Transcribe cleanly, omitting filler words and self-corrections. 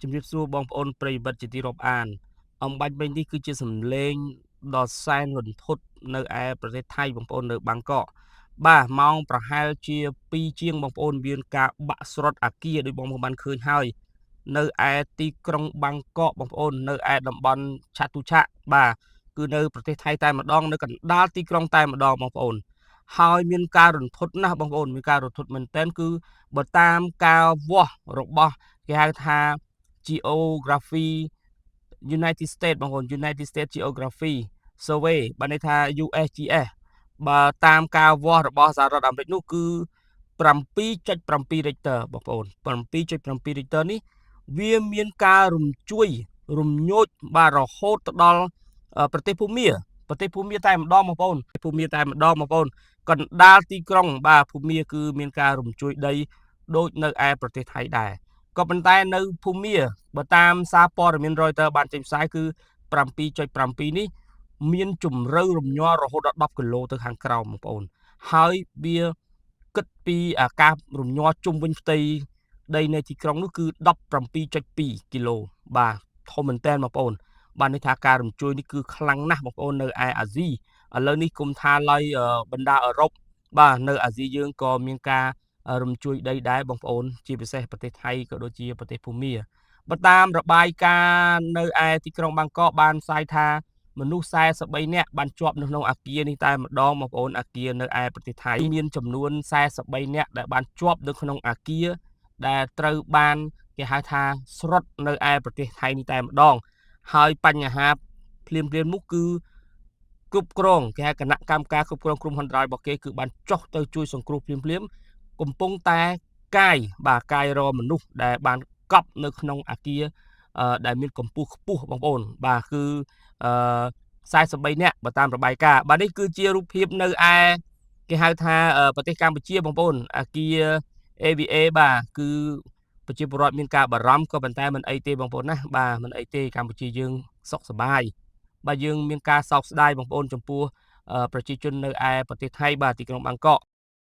ជំរាបសួរបងប្អូនប្រិយមិត្តជាទីរាប់អានអំបញ្ញមិញនេះគឺជាសំឡេងដ៏សែនរន្ធត់នៅឯប្រទេសថៃបងប្អូននៅបាងកកបាទម៉ោងប្រហែលជា2ជាងបងប្អូនមានការបាក់ស្រុតអាគារដោយបងប្អូនបានឃើញហើយនៅឯទីក្រុងបាងកកបងប្អូននៅឯតំបន់ឆាទូឆាបាទគឺនៅប្រទេសថៃតែម្ដងនៅកណ្ដាលទីក្រុងតែម្ដងបងប្អូនហើយមានការរន្ធត់ណាស់បងប្អូនមានការរន្ធត់មែនទែនគឺបើតាមការវាស់របស់គេហៅថា Geography United States បងប្អូន United States Geography Survey បានន័យថា USGS បើតាមការវាស់របស់សហរដ្ឋអាមេរិកនោះគឺ7.7 Richter បងប្អូន7.7 Richter នេះវាមានការរំជួយរំញោចបាទរហូតទៅដល់ប្រទេសភូមាតែម្ដងបងប្អូនភូមាតែម្ដងបងប្អូនកណ្ដាលទីក្រុងបាទភូមាគឺមានការរំជួយដីដូចនៅឯប្រទេសថៃដែរក៏ប៉ុន្តែនៅភូមាបើតាមសារព័ត៌មាន Reuters បានចេញផ្សាយគឺ7.7 នេះមានជំរឿរំញ័ររហូតដល់10គីឡូទៅខាងក្រោមបងប្អូនហើយវាគិតពីការរំញ័រជុំវិញផ្ទៃដីនៃទីក្រុងនោះគឺ17.2 គីឡូបាទធំមែនតើបងប្អូនបានន័យថាការរំជួយនេះគឺខ្លាំងណាស់បងប្អូននៅឯអាស៊ីឥឡូវនេះគុំថាឡើយបណ្ដាអឺរ៉ុបបាទនៅអាស៊ីយើងក៏មានការរំជួយដីដែរបងប្អូនជាពិសេសប្រទេសថៃក៏ដូចជាប្រទេសភូមាបើតាមរបាយការណ៍នៅឯទីក្រុងបាងកកបានផ្សាយថាមនុស្ស43នាក់បានជាប់នៅក្នុងអគារនេះតែម្ដងបងប្អូនអគារនៅឯប្រទេសថៃមានចំនួន43នាក់ដែលបានជាប់នៅក្នុងអគារដែលត្រូវបានគេហៅថាស្រុតនៅឯប្រទេសថៃនេះតែម្ដងហើយបញ្ហាភ្លាមនោះគឺគ្រប់គ្រងគេហៅគណៈកម្មការគ្រប់គ្រងគ្រោះមហន្តរាយរបស់គេគឺបានចុះទៅជួយសង្គ្រោះភ្លាមកំពុងតែកាយរមនុស្សដែលបានកប់នៅក្នុងអគារដែលមានកម្ពស់ខ្ពស់បងប្អូនបាទគឺ43នាក់បើតាមរបាយការណ៍បាទនេះគឺជារូបភាពនៅឯគេហៅថាប្រទេសកម្ពុជាបងប្អូនអគារ AVA បាទគឺប្រជាពលរដ្ឋមានការបារម្ភក៏ប៉ុន្តែមិនអីទេបងប្អូនណាបាទមិនអីទេកម្ពុជាយើងសុខសប្បាយបាទយើងមានការសោកស្ដាយបងប្អូនចំពោះប្រជាជននៅឯប្រទេសថៃបាទទីក្រុងបាងកក